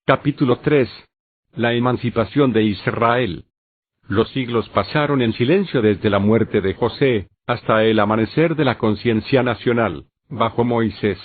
Capítulo 3. La emancipación de Israel. Los siglos pasaron en silencio desde la muerte de José, hasta el amanecer de la conciencia nacional, bajo Moisés.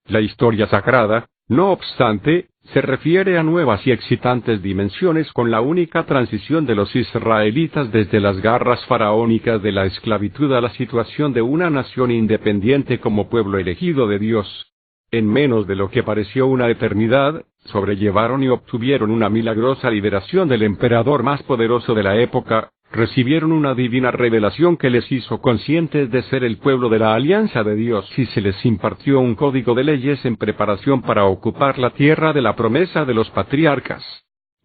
La historia sagrada, no obstante, se refiere a nuevas y excitantes dimensiones con la única transición de los israelitas desde las garras faraónicas de la esclavitud a la situación de una nación independiente como pueblo elegido de Dios. En menos de lo que pareció una eternidad, sobrellevaron y obtuvieron una milagrosa liberación del emperador más poderoso de la época, recibieron una divina revelación que les hizo conscientes de ser el pueblo de la alianza de Dios y se les impartió un código de leyes en preparación para ocupar la tierra de la promesa de los patriarcas.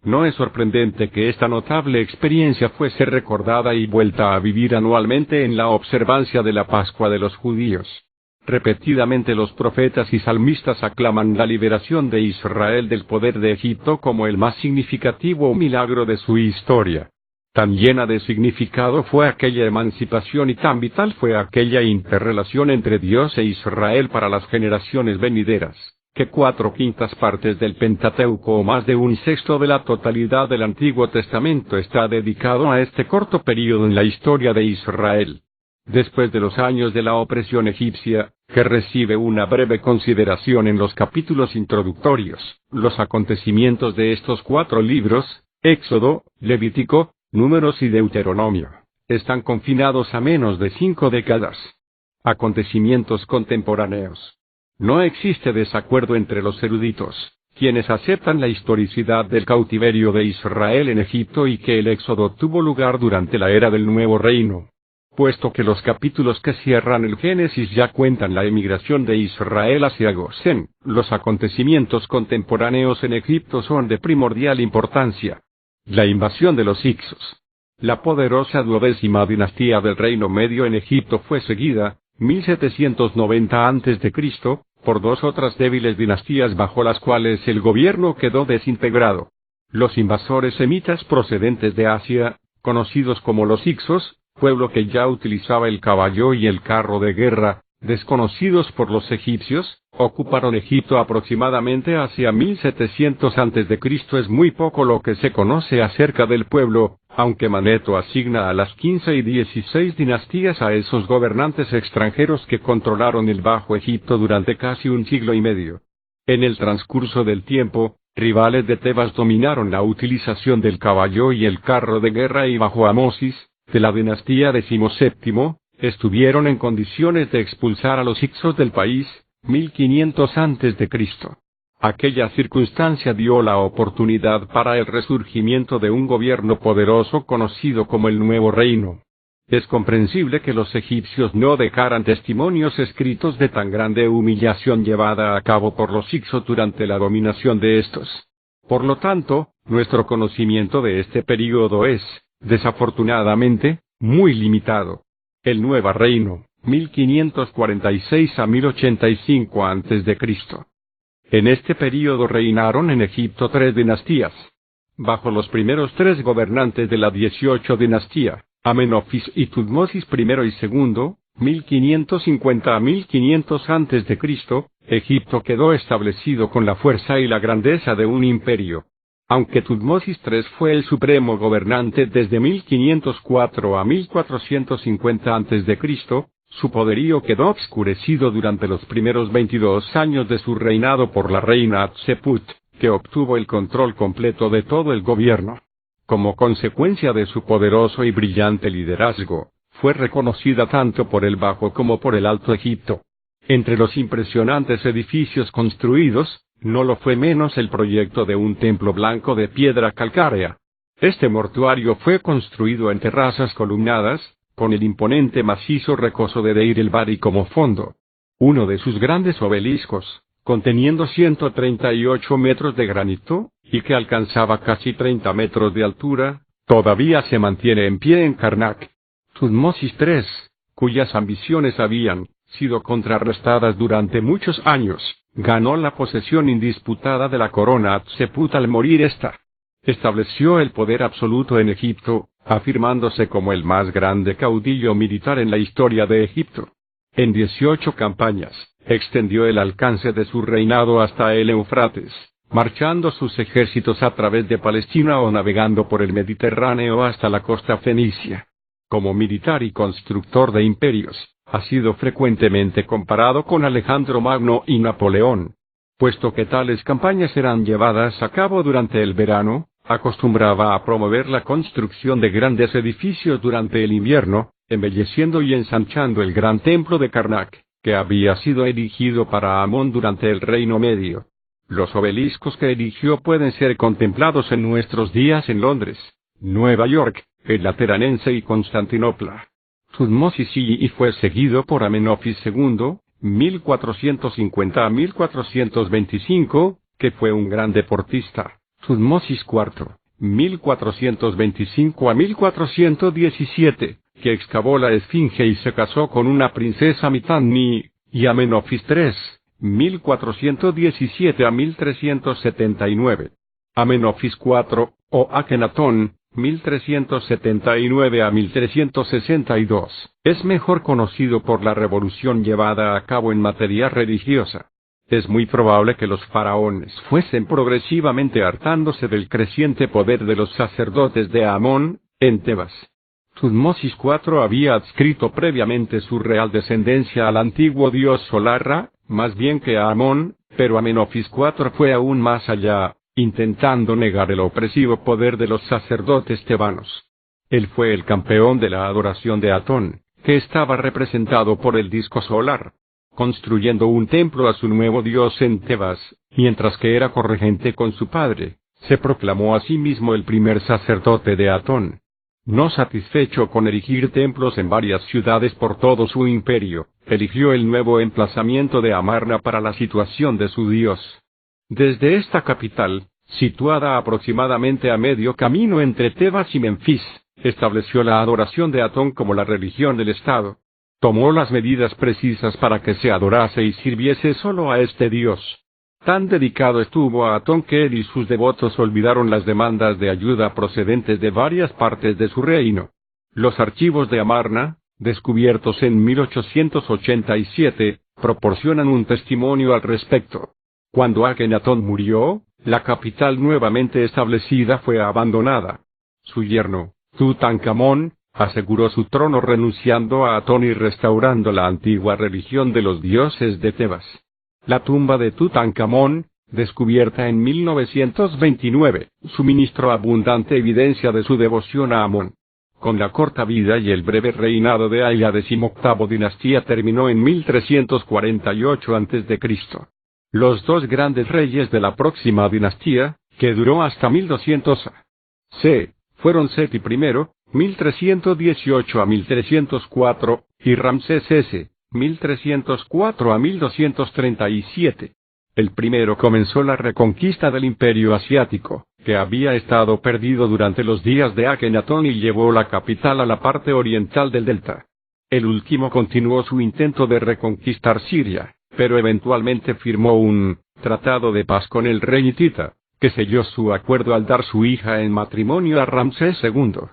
No es sorprendente que esta notable experiencia fuese recordada y vuelta a vivir anualmente en la observancia de la Pascua de los judíos. Repetidamente los profetas y salmistas aclaman la liberación de Israel del poder de Egipto como el más significativo milagro de su historia. Tan llena de significado fue aquella emancipación y tan vital fue aquella interrelación entre Dios e Israel para las generaciones venideras, que 4/5 partes del Pentateuco o más de 1/6 de la totalidad del Antiguo Testamento está dedicado a este corto período en la historia de Israel. Después de los años de la opresión egipcia, que recibe una breve consideración en los capítulos introductorios, los acontecimientos de estos 4 libros, Éxodo, Levítico, Números y Deuteronomio, están confinados a menos de 5 décadas. Acontecimientos contemporáneos. No existe desacuerdo entre los eruditos, quienes aceptan la historicidad del cautiverio de Israel en Egipto y que el éxodo tuvo lugar durante la era del Nuevo Reino. Puesto que los capítulos que cierran el Génesis ya cuentan la emigración de Israel hacia Gosén, los acontecimientos contemporáneos en Egipto son de primordial importancia. La invasión de los hicsos. La poderosa 12ª dinastía del Reino Medio en Egipto fue seguida, 1790 a.C., por 2 otras débiles dinastías bajo las cuales el gobierno quedó desintegrado. Los invasores semitas procedentes de Asia, conocidos como los hicsos, pueblo que ya utilizaba el caballo y el carro de guerra, desconocidos por los egipcios, ocuparon Egipto aproximadamente hacia 1700 a.C. Es muy poco lo que se conoce acerca del pueblo, aunque Maneto asigna a las 15 y 16 dinastías a esos gobernantes extranjeros que controlaron el Bajo Egipto durante casi un siglo y medio. En el transcurso del tiempo, rivales de Tebas dominaron la utilización del caballo y el carro de guerra y bajo Amosis, de la dinastía XVII, estuvieron en condiciones de expulsar a los hicsos del país, 1500 a.C. Aquella circunstancia dio la oportunidad para el resurgimiento de un gobierno poderoso conocido como el Nuevo Reino. Es comprensible que los egipcios no dejaran testimonios escritos de tan grande humillación llevada a cabo por los hicsos durante la dominación de estos. Por lo tanto, nuestro conocimiento de este período es, desafortunadamente, muy limitado. El Nuevo Reino, 1546 a 1085 a.C. En este período reinaron en Egipto 3 dinastías. Bajo los primeros 3 gobernantes de la 18 dinastía, Amenofis y Tutmosis I y II, 1550 a 1500 a.C., Egipto quedó establecido con la fuerza y la grandeza de un imperio. Aunque Tutmosis III fue el supremo gobernante desde 1504 a 1450 a.C., su poderío quedó obscurecido durante los primeros 22 años de su reinado por la reina Hatshepsut, que obtuvo el control completo de todo el gobierno. Como consecuencia de su poderoso y brillante liderazgo, fue reconocida tanto por el Bajo como por el Alto Egipto. Entre los impresionantes edificios construidos, no lo fue menos el proyecto de un templo blanco de piedra calcárea. Este mortuario fue construido en terrazas columnadas, con el imponente macizo recoso de Deir el-Bahari como fondo. Uno de sus grandes obeliscos, conteniendo 138 metros de granito, y que alcanzaba casi 30 metros de altura, todavía se mantiene en pie en Karnak. Tutmosis III, cuyas ambiciones habían sido contrarrestadas durante muchos años, ganó la posesión indisputada de la corona Hatshepsut al morir esta. Estableció el poder absoluto en Egipto, afirmándose como el más grande caudillo militar en la historia de Egipto. En 18 campañas, extendió el alcance de su reinado hasta el Éufrates, marchando sus ejércitos a través de Palestina o navegando por el Mediterráneo hasta la costa fenicia. Como militar y constructor de imperios, ha sido frecuentemente comparado con Alejandro Magno y Napoleón. Puesto que tales campañas eran llevadas a cabo durante el verano, acostumbraba a promover la construcción de grandes edificios durante el invierno, embelleciendo y ensanchando el gran templo de Karnak, que había sido erigido para Amón durante el Reino Medio. Los obeliscos que erigió pueden ser contemplados en nuestros días en Londres, Nueva York, el Lateranense y Constantinopla. Tutmosis I fue seguido por Amenofis II, 1450 a 1425, que fue un gran deportista. Tutmosis IV, 1425 a 1417, que excavó la Esfinge y se casó con una princesa Mitanni, y Amenofis III, 1417 a 1379. Amenofis IV, o Akenatón, 1379 a 1362, es mejor conocido por la revolución llevada a cabo en materia religiosa. Es muy probable que los faraones fuesen progresivamente hartándose del creciente poder de los sacerdotes de Amón, en Tebas. Tutmosis IV había adscrito previamente su real descendencia al antiguo dios solar Ra, más bien que a Amón, pero Amenofis IV fue aún más allá, intentando negar el opresivo poder de los sacerdotes tebanos. Él fue el campeón de la adoración de Atón, que estaba representado por el disco solar, construyendo un templo a su nuevo dios en Tebas, mientras que era corregente con su padre. Se proclamó a sí mismo el primer sacerdote de Atón. No satisfecho con erigir templos en varias ciudades por todo su imperio, eligió el nuevo emplazamiento de Amarna para la situación de su dios. Desde esta capital, situada aproximadamente a medio camino entre Tebas y Menfis, estableció la adoración de Atón como la religión del Estado. Tomó las medidas precisas para que se adorase y sirviese solo a este dios. Tan dedicado estuvo a Atón que él y sus devotos olvidaron las demandas de ayuda procedentes de varias partes de su reino. Los archivos de Amarna, descubiertos en 1887, proporcionan un testimonio al respecto. Cuando Akenatón murió, la capital nuevamente establecida fue abandonada. Su yerno, Tutankamón, aseguró su trono renunciando a Atón y restaurando la antigua religión de los dioses de Tebas. La tumba de Tutankamón, descubierta en 1929, suministró abundante evidencia de su devoción a Amón. Con la corta vida y el breve reinado de Ay, la XVIII dinastía terminó en 1348 a.C. Los dos grandes reyes de la próxima dinastía, que duró hasta 1200 a.C., fueron Seti I, 1318 a 1304, y Ramsés S., 1304 a 1237. El primero comenzó la reconquista del imperio asiático, que había estado perdido durante los días de Akenatón y llevó la capital a la parte oriental del delta. El último continuó su intento de reconquistar Siria, pero eventualmente firmó un tratado de paz con el rey hitita, que selló su acuerdo al dar su hija en matrimonio a Ramsés II.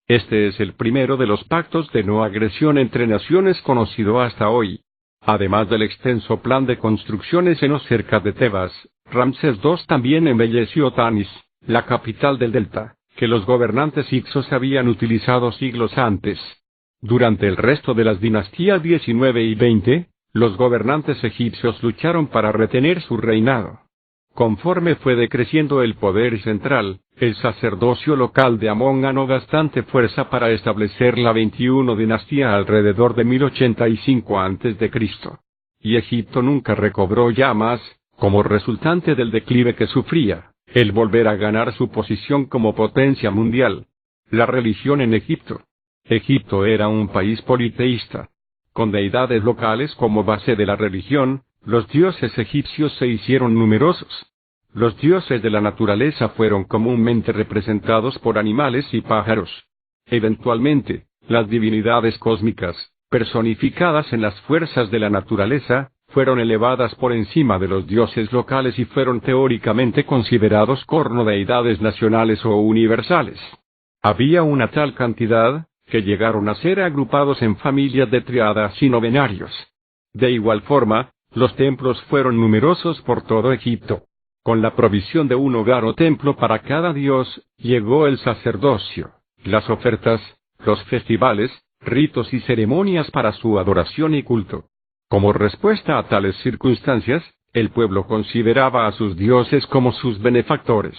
Este es el primero de los pactos de no agresión entre naciones conocido hasta hoy. Además del extenso plan de construcciones en o cerca de Tebas, Ramsés II también embelleció Tanis, la capital del delta, que los gobernantes hicsos habían utilizado siglos antes. Durante el resto de las dinastías 19 y 20, los gobernantes egipcios lucharon para retener su reinado. Conforme fue decreciendo el poder central, el sacerdocio local de Amón ganó bastante fuerza para establecer la 21 dinastía alrededor de 1085 a.C. Y Egipto nunca recobró ya más, como resultante del declive que sufría, el volver a ganar su posición como potencia mundial. La religión en Egipto. Egipto era un país politeísta. Con deidades locales como base de la religión, los dioses egipcios se hicieron numerosos. Los dioses de la naturaleza fueron comúnmente representados por animales y pájaros. Eventualmente, las divinidades cósmicas, personificadas en las fuerzas de la naturaleza, fueron elevadas por encima de los dioses locales y fueron teóricamente considerados cornodeidades nacionales o universales. Había una tal cantidad, que llegaron a ser agrupados en familias de triadas y novenarios. De igual forma, los templos fueron numerosos por todo Egipto. Con la provisión de un hogar o templo para cada dios, llegó el sacerdocio, las ofertas, los festivales, ritos y ceremonias para su adoración y culto. Como respuesta a tales circunstancias, el pueblo consideraba a sus dioses como sus benefactores.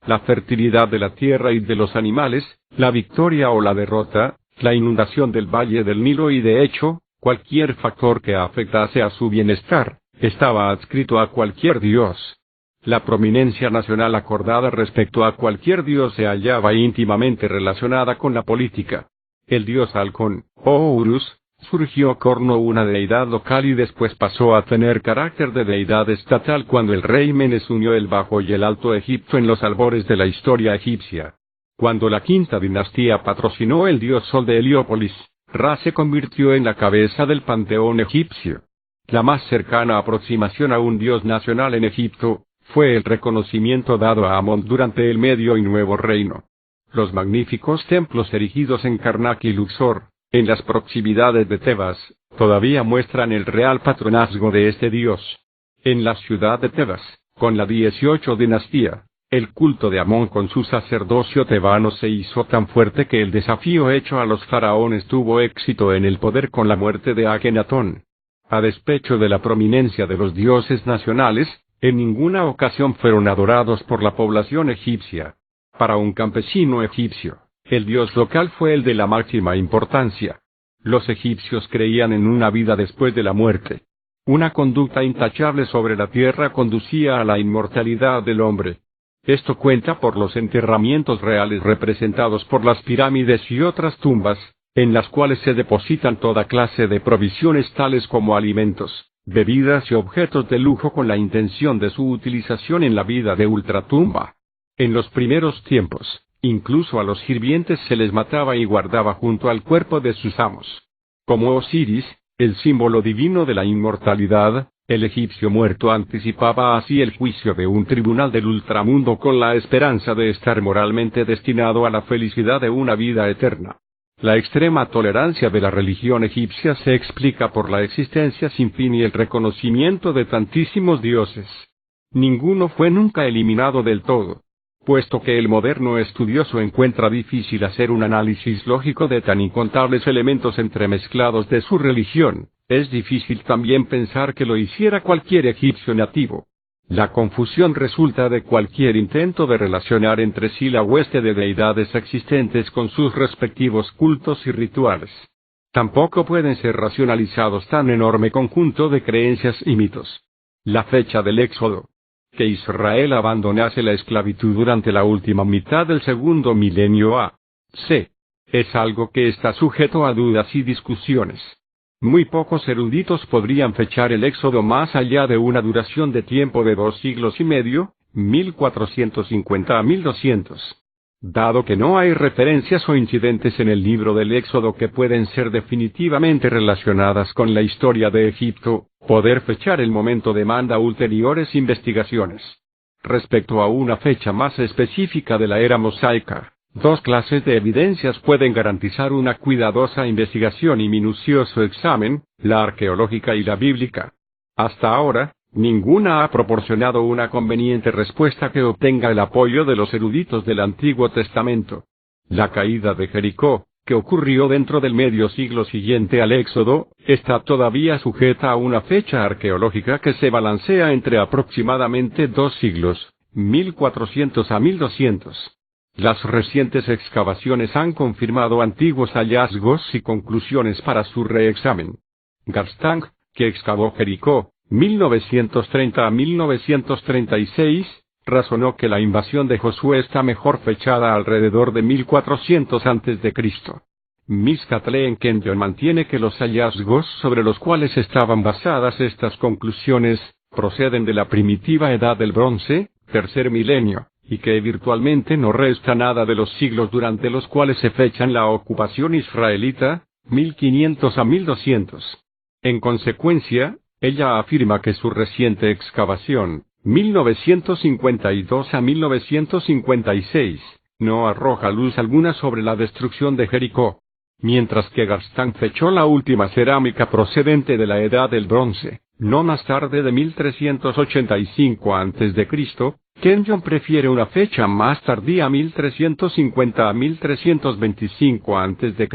La fertilidad de la tierra y de los animales, la victoria o la derrota, la inundación del valle del Nilo y de hecho, cualquier factor que afectase a su bienestar, estaba adscrito a cualquier dios. La prominencia nacional acordada respecto a cualquier dios se hallaba íntimamente relacionada con la política. El dios halcón, o Urus, surgió como una deidad local y después pasó a tener carácter de deidad estatal cuando el rey Menes unió el Bajo y el Alto Egipto en los albores de la historia egipcia. Cuando la quinta dinastía patrocinó el dios Sol de Heliópolis, Ra se convirtió en la cabeza del panteón egipcio. La más cercana aproximación a un dios nacional en Egipto fue el reconocimiento dado a Amón durante el Medio y Nuevo Reino. Los magníficos templos erigidos en Karnak y Luxor, en las proximidades de Tebas, todavía muestran el real patronazgo de este dios. En la ciudad de Tebas, con la 18 dinastía, el culto de Amón con su sacerdocio tebano se hizo tan fuerte que el desafío hecho a los faraones tuvo éxito en el poder con la muerte de Akenatón. A despecho de la prominencia de los dioses nacionales, en ninguna ocasión fueron adorados por la población egipcia. Para un campesino egipcio, el dios local fue el de la máxima importancia. Los egipcios creían en una vida después de la muerte. Una conducta intachable sobre la tierra conducía a la inmortalidad del hombre. Esto cuenta por los enterramientos reales representados por las pirámides y otras tumbas, en las cuales se depositan toda clase de provisiones tales como alimentos, bebidas y objetos de lujo con la intención de su utilización en la vida de ultratumba. En los primeros tiempos, incluso a los sirvientes se les mataba y guardaba junto al cuerpo de sus amos. Como Osiris, el símbolo divino de la inmortalidad, el egipcio muerto anticipaba así el juicio de un tribunal del ultramundo con la esperanza de estar moralmente destinado a la felicidad de una vida eterna. La extrema tolerancia de la religión egipcia se explica por la existencia sin fin y el reconocimiento de tantísimos dioses. Ninguno fue nunca eliminado del todo. Puesto que el moderno estudioso encuentra difícil hacer un análisis lógico de tan incontables elementos entremezclados de su religión, es difícil también pensar que lo hiciera cualquier egipcio nativo. La confusión resulta de cualquier intento de relacionar entre sí la hueste de deidades existentes con sus respectivos cultos y rituales. Tampoco pueden ser racionalizados tan enorme conjunto de creencias y mitos. La fecha del Éxodo, que Israel abandonase la esclavitud durante la última mitad del segundo milenio A.C., es algo que está sujeto a dudas y discusiones. Muy pocos eruditos podrían fechar el Éxodo más allá de una duración de tiempo de 2 siglos y medio, 1450 a 1200. Dado que no hay referencias o incidentes en el libro del Éxodo que pueden ser definitivamente relacionadas con la historia de Egipto, poder fechar el momento demanda ulteriores investigaciones. Respecto a una fecha más específica de la era mosaica, 2 clases de evidencias pueden garantizar una cuidadosa investigación y minucioso examen, la arqueológica y la bíblica. Hasta ahora, ninguna ha proporcionado una conveniente respuesta que obtenga el apoyo de los eruditos del Antiguo Testamento. La caída de Jericó, que ocurrió dentro del medio siglo siguiente al Éxodo, está todavía sujeta a una fecha arqueológica que se balancea entre aproximadamente 2 siglos, 1400 a 1200. Las recientes excavaciones han confirmado antiguos hallazgos y conclusiones para su reexamen. Garstang, que excavó Jericó, 1930 a 1936, razonó que la invasión de Josué está mejor fechada alrededor de 1400 a.C. Miskatleen Kenyon mantiene que los hallazgos sobre los cuales estaban basadas estas conclusiones, proceden de la primitiva Edad del Bronce, tercer milenio, y que virtualmente no resta nada de los siglos durante los cuales se fechan la ocupación israelita, 1500 a 1200. En consecuencia, ella afirma que su reciente excavación, 1952 a 1956, no arroja luz alguna sobre la destrucción de Jericó. Mientras que Garstang fechó la última cerámica procedente de la Edad del Bronce, no más tarde de 1385 a.C., Kenyon prefiere una fecha más tardía 1350 a 1325 a.C.,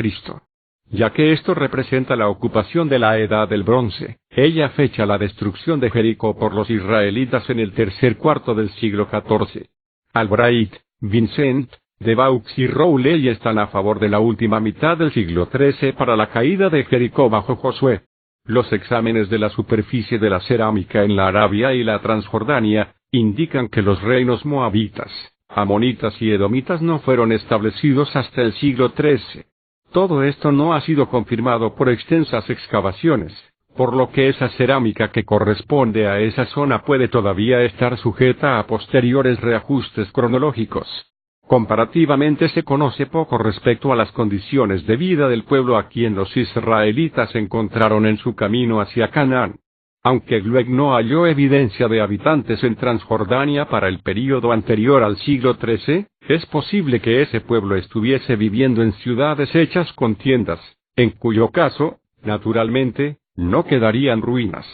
ya que esto representa la ocupación de la Edad del Bronce. Ella fecha la destrucción de Jericó por los israelitas en el tercer cuarto del siglo XIV. Albright, Vincent, de Vaux y Rowley están a favor de la última mitad del siglo XIII para la caída de Jericó bajo Josué. Los exámenes de la superficie de la cerámica en la Arabia y la Transjordania indican que los reinos moabitas, amonitas y edomitas no fueron establecidos hasta el siglo XIII. Todo esto no ha sido confirmado por extensas excavaciones, por lo que esa cerámica que corresponde a esa zona puede todavía estar sujeta a posteriores reajustes cronológicos. Comparativamente se conoce poco respecto a las condiciones de vida del pueblo a quien los israelitas encontraron en su camino hacia Canaán. Aunque Glueck no halló evidencia de habitantes en Transjordania para el período anterior al siglo XIII, es posible que ese pueblo estuviese viviendo en ciudades hechas con tiendas, en cuyo caso, naturalmente, no quedarían ruinas.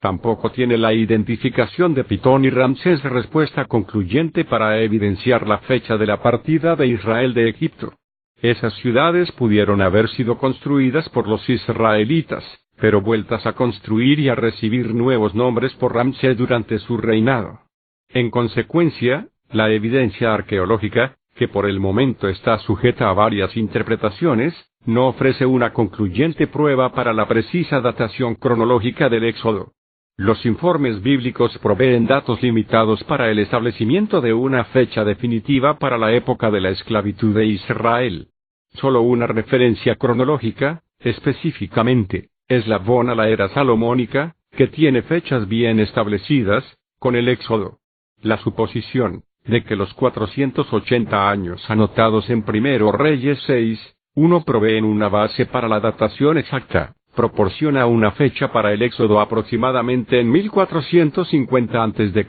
Tampoco tiene la identificación de Pitón y Ramsés respuesta concluyente para evidenciar la fecha de la partida de Israel de Egipto. Esas ciudades pudieron haber sido construidas por los israelitas, pero vueltas a construir y a recibir nuevos nombres por Ramsés durante su reinado. En consecuencia, la evidencia arqueológica, que por el momento está sujeta a varias interpretaciones, no ofrece una concluyente prueba para la precisa datación cronológica del Éxodo. Los informes bíblicos proveen datos limitados para el establecimiento de una fecha definitiva para la época de la esclavitud de Israel. Solo una referencia cronológica, específicamente, eslabón a la era salomónica, que tiene fechas bien establecidas, con el Éxodo. La suposición de que los 480 años anotados en Primero Reyes 6:1 proveen una base para la datación exacta, proporciona una fecha para el Éxodo aproximadamente en 1450 a.C.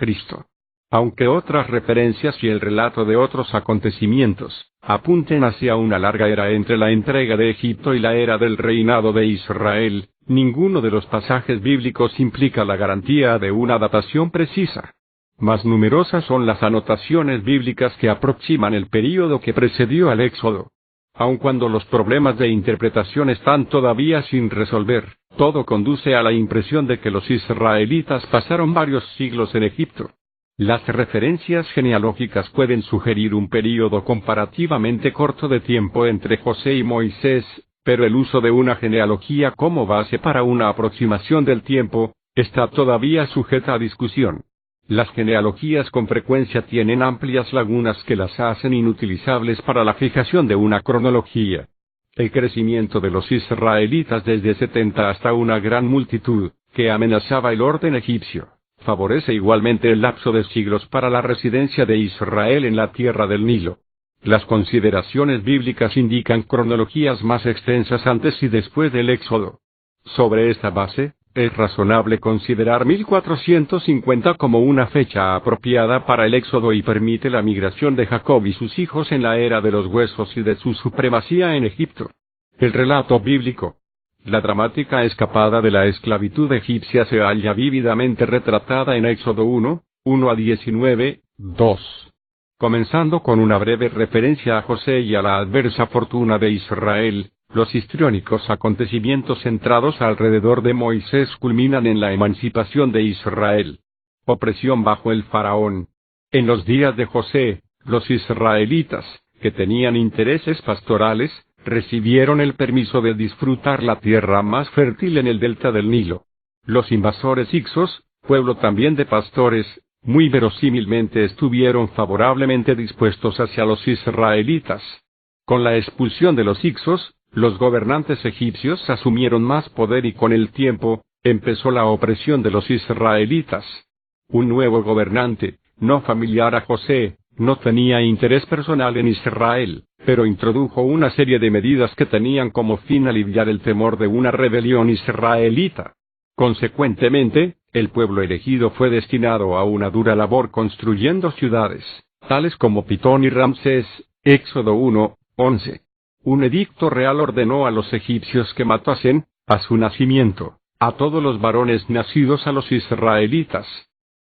Aunque otras referencias y el relato de otros acontecimientos apunten hacia una larga era entre la entrega de Egipto y la era del reinado de Israel, ninguno de los pasajes bíblicos implica la garantía de una datación precisa. Más numerosas son las anotaciones bíblicas que aproximan el período que precedió al Éxodo. Aun cuando los problemas de interpretación están todavía sin resolver, todo conduce a la impresión de que los israelitas pasaron varios siglos en Egipto. Las referencias genealógicas pueden sugerir un período comparativamente corto de tiempo entre José y Moisés, pero el uso de una genealogía como base para una aproximación del tiempo está todavía sujeta a discusión. Las genealogías con frecuencia tienen amplias lagunas que las hacen inutilizables para la fijación de una cronología. El crecimiento de los israelitas desde 70 hasta una gran multitud, que amenazaba el orden egipcio, favorece igualmente el lapso de siglos para la residencia de Israel en la tierra del Nilo. Las consideraciones bíblicas indican cronologías más extensas antes y después del Éxodo. Sobre esta base, es razonable considerar 1450 como una fecha apropiada para el Éxodo y permite la migración de Jacob y sus hijos en la era de los huesos y de su supremacía en Egipto. El relato bíblico. La dramática escapada de la esclavitud egipcia se halla vívidamente retratada en Éxodo 1:1-19, 2. Comenzando con una breve referencia a José y a la adversa fortuna de Israel, los histriónicos acontecimientos centrados alrededor de Moisés culminan en la emancipación de Israel. Opresión bajo el faraón. En los días de José, los israelitas, que tenían intereses pastorales, recibieron el permiso de disfrutar la tierra más fértil en el delta del Nilo. Los invasores hicsos, pueblo también de pastores, muy verosímilmente estuvieron favorablemente dispuestos hacia los israelitas. Con la expulsión de los hicsos, los gobernantes egipcios asumieron más poder y con el tiempo, empezó la opresión de los israelitas. Un nuevo gobernante, no familiar a José, no tenía interés personal en Israel, pero introdujo una serie de medidas que tenían como fin aliviar el temor de una rebelión israelita. Consecuentemente, el pueblo elegido fue destinado a una dura labor construyendo ciudades, tales como Pitón y Ramsés, Éxodo 1:11. Un edicto real ordenó a los egipcios que matasen, a su nacimiento, a todos los varones nacidos a los israelitas.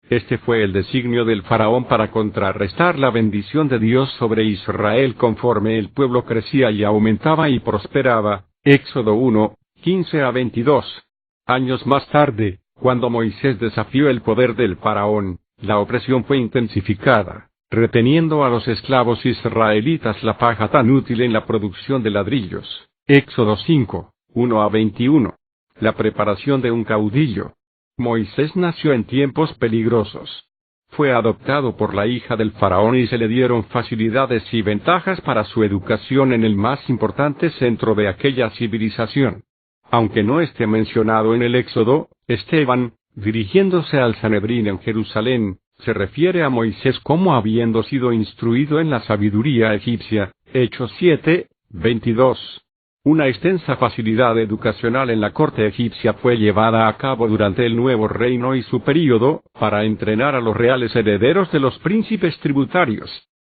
Este fue el designio del faraón para contrarrestar la bendición de Dios sobre Israel conforme el pueblo crecía y aumentaba y prosperaba. Éxodo 1, 15 a 22. Años más tarde, cuando Moisés desafió el poder del faraón, la opresión fue intensificada, reteniendo a los esclavos israelitas la paja tan útil en la producción de ladrillos. Éxodo 5, 1 a 21. La preparación de un caudillo. Moisés nació en tiempos peligrosos. Fue adoptado por la hija del faraón y se le dieron facilidades y ventajas para su educación en el más importante centro de aquella civilización. Aunque no esté mencionado en el Éxodo, Esteban, dirigiéndose al Sanedrín en Jerusalén, se refiere a Moisés como habiendo sido instruido en la sabiduría egipcia. Hechos 7, 22. Una extensa facilidad educacional en la corte egipcia fue llevada a cabo durante el nuevo reino y su período, para entrenar a los reales herederos de los príncipes tributarios.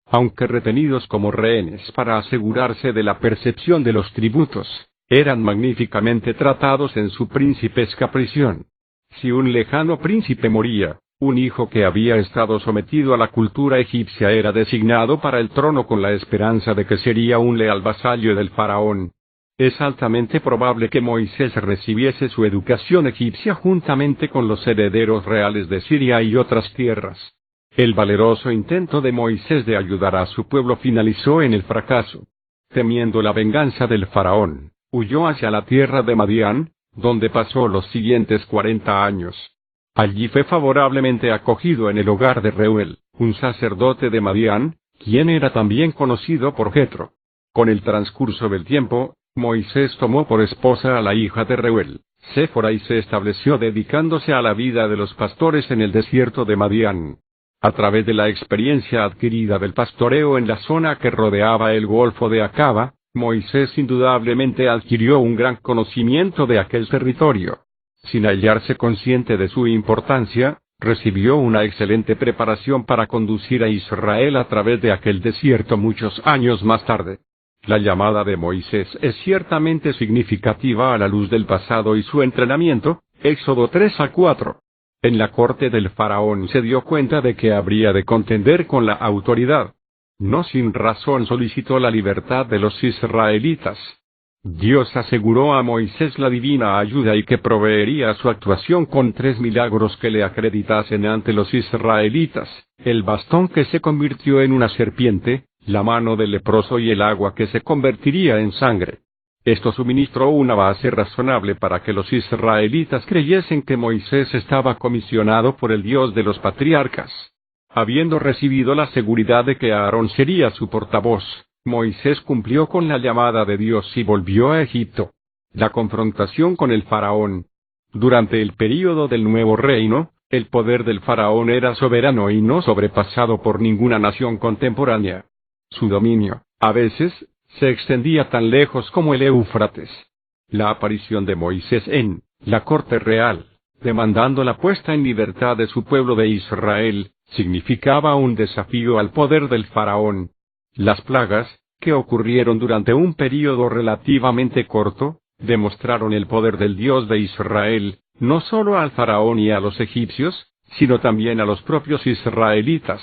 Aunque retenidos como rehenes para asegurarse de la percepción de los tributos, eran magníficamente tratados en su príncipesca prisión. Si un lejano príncipe moría, un hijo que había estado sometido a la cultura egipcia era designado para el trono con la esperanza de que sería un leal vasallo del faraón. Es altamente probable que Moisés recibiese su educación egipcia juntamente con los herederos reales de Siria y otras tierras. El valeroso intento de Moisés de ayudar a su pueblo finalizó en el fracaso. Temiendo la venganza del faraón, huyó hacia la tierra de Madián, donde pasó los siguientes 40 años. Allí fue favorablemente acogido en el hogar de Reuel, un sacerdote de Madián, quien era también conocido por Jetro. Con el transcurso del tiempo, Moisés tomó por esposa a la hija de Reuel, Séfora, y se estableció dedicándose a la vida de los pastores en el desierto de Madián. A través de la experiencia adquirida del pastoreo en la zona que rodeaba el Golfo de Acaba, Moisés indudablemente adquirió un gran conocimiento de aquel territorio. Sin hallarse consciente de su importancia, recibió una excelente preparación para conducir a Israel a través de aquel desierto muchos años más tarde. La llamada de Moisés es ciertamente significativa a la luz del pasado y su entrenamiento. Éxodo 3 a 4. En la corte del faraón se dio cuenta de que habría de contender con la autoridad. No sin razón solicitó la libertad de los israelitas. Dios aseguró a Moisés la divina ayuda y que proveería su actuación con 3 milagros que le acreditasen ante los israelitas: el bastón que se convirtió en una serpiente, la mano del leproso y el agua que se convertiría en sangre. Esto suministró una base razonable para que los israelitas creyesen que Moisés estaba comisionado por el Dios de los patriarcas. Habiendo recibido la seguridad de que Aarón sería su portavoz, Moisés cumplió con la llamada de Dios y volvió a Egipto. La confrontación con el faraón. Durante el período del nuevo reino, el poder del faraón era soberano y no sobrepasado por ninguna nación contemporánea. Su dominio, a veces, se extendía tan lejos como el Éufrates. La aparición de Moisés en la corte real, demandando la puesta en libertad de su pueblo de Israel, significaba un desafío al poder del faraón. Las plagas, que ocurrieron durante un período relativamente corto, demostraron el poder del Dios de Israel, no solo al faraón y a los egipcios, sino también a los propios israelitas.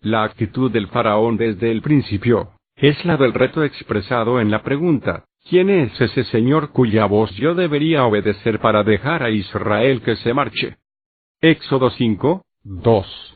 La actitud del faraón desde el principio es la del reto expresado en la pregunta: ¿quién es ese Señor cuya voz yo debería obedecer para dejar a Israel que se marche? Éxodo 5, 2.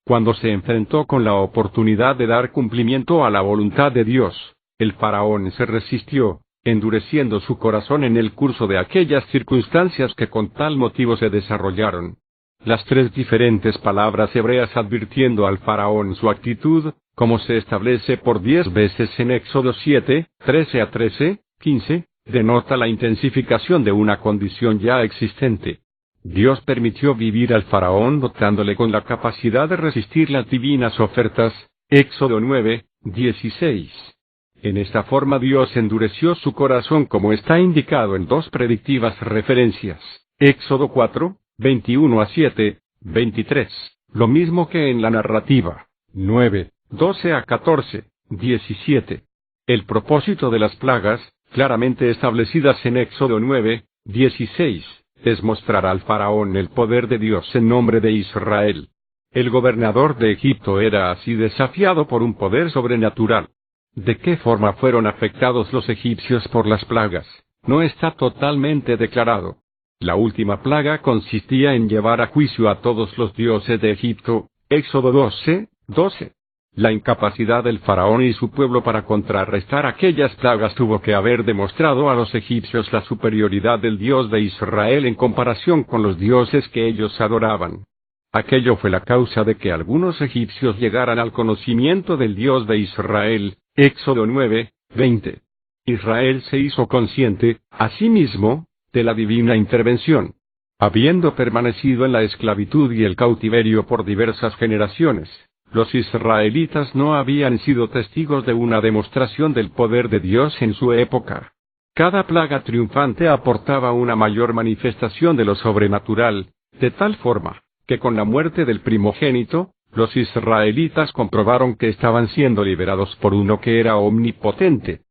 Cuando se enfrentó con la oportunidad de dar cumplimiento a la voluntad de Dios, el faraón se resistió, endureciendo su corazón en el curso de aquellas circunstancias que con tal motivo se desarrollaron. Las 3 diferentes palabras hebreas advirtiendo al faraón su actitud, como se establece por 10 veces en Éxodo 7, 13 a 13, 15, denota la intensificación de una condición ya existente. Dios permitió vivir al faraón dotándole con la capacidad de resistir las divinas ofertas. Éxodo 9, 16. En esta forma Dios endureció su corazón, como está indicado en 2 predictivas referencias. Éxodo 4, 21 a 7, 23. Lo mismo que en la narrativa. 9, 12 a 14, 17. El propósito de las plagas, claramente establecidas en Éxodo 9, 16, es mostrar al faraón el poder de Dios en nombre de Israel. El gobernador de Egipto era así desafiado por un poder sobrenatural. ¿De qué forma fueron afectados los egipcios por las plagas? No está totalmente declarado. La última plaga consistía en llevar a juicio a todos los dioses de Egipto, Éxodo 12. La incapacidad del faraón y su pueblo para contrarrestar aquellas plagas tuvo que haber demostrado a los egipcios la superioridad del Dios de Israel en comparación con los dioses que ellos adoraban. Aquello fue la causa de que algunos egipcios llegaran al conocimiento del Dios de Israel, Éxodo 9:20. Israel se hizo consciente, asimismo, de la divina intervención. Habiendo permanecido en la esclavitud y el cautiverio por diversas generaciones, los israelitas no habían sido testigos de una demostración del poder de Dios en su época. Cada plaga triunfante aportaba una mayor manifestación de lo sobrenatural, de tal forma, que con la muerte del primogénito, los israelitas comprobaron que estaban siendo liberados por uno que era omnipotente.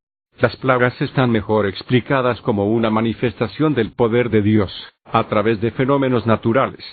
Las plagas están mejor explicadas como una manifestación del poder de Dios, a través de fenómenos naturales.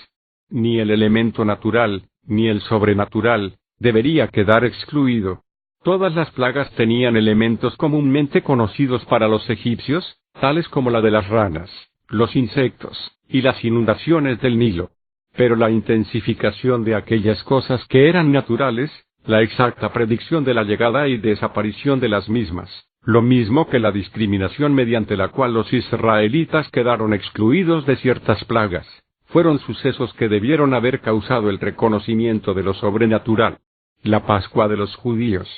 Ni el elemento natural, ni el sobrenatural, debería quedar excluido. Todas las plagas tenían elementos comúnmente conocidos para los egipcios, tales como la de las ranas, los insectos, y las inundaciones del Nilo. Pero la intensificación de aquellas cosas que eran naturales, la exacta predicción de la llegada y desaparición de las mismas, lo mismo que la discriminación mediante la cual los israelitas quedaron excluidos de ciertas plagas, fueron sucesos que debieron haber causado el reconocimiento de lo sobrenatural. La Pascua de los judíos.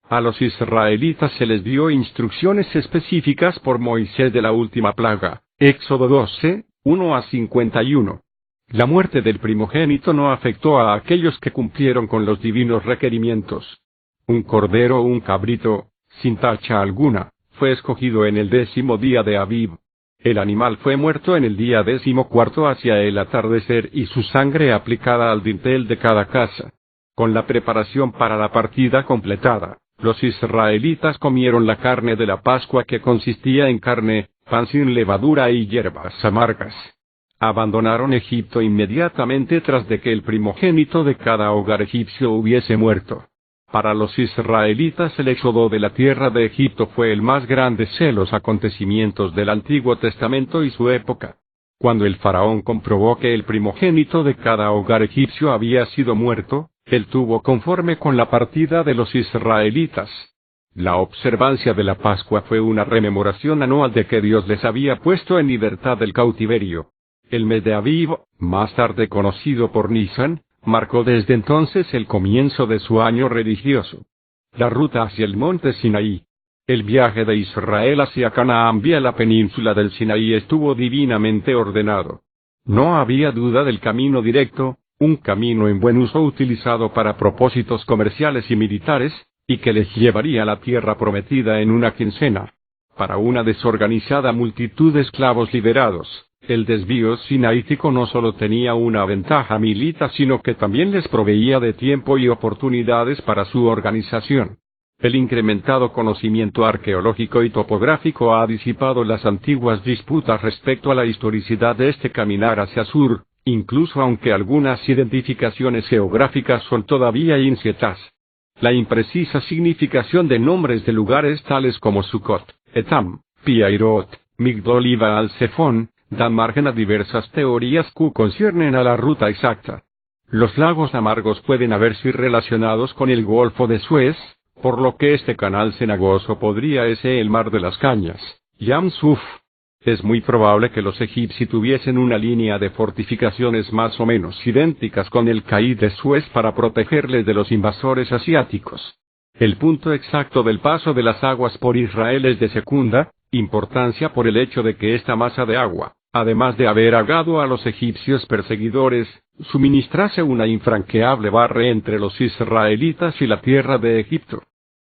A los israelitas se les dio instrucciones específicas por Moisés de la última plaga, Éxodo 12:1-51. La muerte del primogénito no afectó a aquellos que cumplieron con los divinos requerimientos. Un cordero o un cabrito, sin tacha alguna, fue escogido en el 10º día de Abib. El animal fue muerto en el día 14 hacia el atardecer y su sangre aplicada al dintel de cada casa. Con la preparación para la partida completada, los israelitas comieron la carne de la Pascua que consistía en carne, pan sin levadura y hierbas amargas. Abandonaron Egipto inmediatamente tras de que el primogénito de cada hogar egipcio hubiese muerto. Para los israelitas el éxodo de la tierra de Egipto fue el más grande de los acontecimientos del Antiguo Testamento y su época. Cuando el faraón comprobó que el primogénito de cada hogar egipcio había sido muerto, él tuvo conforme con la partida de los israelitas. La observancia de la Pascua fue una rememoración anual de que Dios les había puesto en libertad del cautiverio. El mes de Abib, más tarde conocido por Nisan, marcó desde entonces el comienzo de su año religioso. La ruta hacia el monte Sinaí. El viaje de Israel hacia Canaán vía la península del Sinaí estuvo divinamente ordenado. No había duda del camino directo, un camino en buen uso utilizado para propósitos comerciales y militares, y que les llevaría a la tierra prometida en una quincena. Para una desorganizada multitud de esclavos liberados, el desvío sinaítico no solo tenía una ventaja militar sino que también les proveía de tiempo y oportunidades para su organización. El incrementado conocimiento arqueológico y topográfico ha disipado las antiguas disputas respecto a la historicidad de este caminar hacia sur, incluso aunque algunas identificaciones geográficas son todavía inciertas. La imprecisa significación de nombres de lugares tales como Sucot, Etam, Piairot, Migdol y Baal-Zephón, dan margen a diversas teorías que conciernen a la ruta exacta. Los lagos amargos pueden haberse relacionados con el Golfo de Suez, por lo que este canal cenagoso podría ser el Mar de las Cañas, Yam Suf. Es muy probable que los egipcios tuviesen una línea de fortificaciones más o menos idénticas con el Caid de Suez para protegerles de los invasores asiáticos. El punto exacto del paso de las aguas por Israel es de secunda importancia por el hecho de que esta masa de agua, además de haber ahogado a los egipcios perseguidores, suministrase una infranqueable barrera entre los israelitas y la tierra de Egipto.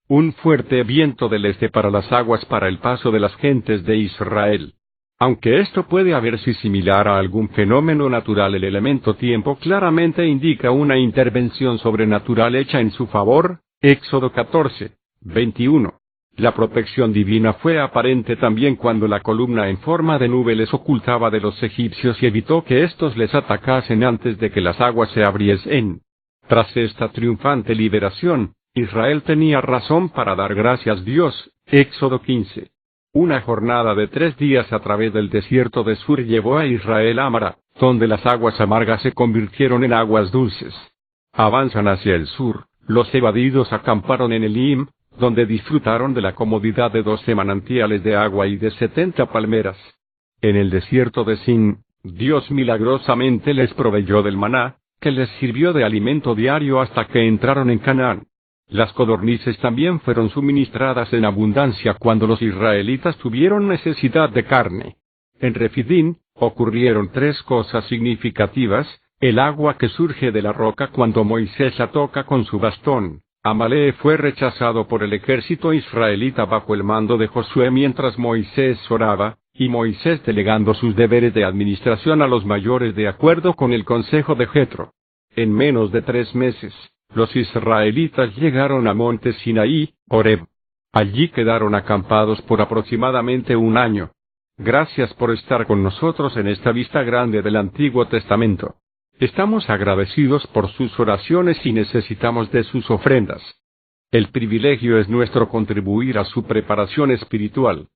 Un fuerte viento del este para las aguas para el paso de las gentes de Israel. Aunque esto puede haberse similar a algún fenómeno natural, el elemento tiempo claramente indica una intervención sobrenatural hecha en su favor, Éxodo 14:21. La protección divina fue aparente también cuando la columna en forma de nube les ocultaba de los egipcios y evitó que éstos les atacasen antes de que las aguas se abriesen. Tras esta triunfante liberación, Israel tenía razón para dar gracias a Dios. Éxodo 15. Una jornada de 3 días a través del desierto de Sur llevó a Israel a Mara, donde las aguas amargas se convirtieron en aguas dulces. Avanzan hacia el sur, los evadidos acamparon en Elim, donde disfrutaron de la comodidad de 12 manantiales de agua y de 70 palmeras. En el desierto de Sin, Dios milagrosamente les proveyó del maná, que les sirvió de alimento diario hasta que entraron en Canaán. Las codornices también fueron suministradas en abundancia cuando los israelitas tuvieron necesidad de carne. En Refidín, ocurrieron 3 cosas significativas: el agua que surge de la roca cuando Moisés la toca con su bastón. Amalek fue rechazado por el ejército israelita bajo el mando de Josué mientras Moisés oraba, y Moisés delegando sus deberes de administración a los mayores de acuerdo con el consejo de Jetro. En menos de 3 meses, los israelitas llegaron a monte Sinaí, Horeb. Allí quedaron acampados por aproximadamente 1 año. Gracias por estar con nosotros en esta vista grande del Antiguo Testamento. Estamos agradecidos por sus oraciones y necesitamos de sus ofrendas. El privilegio es nuestro contribuir a su preparación espiritual.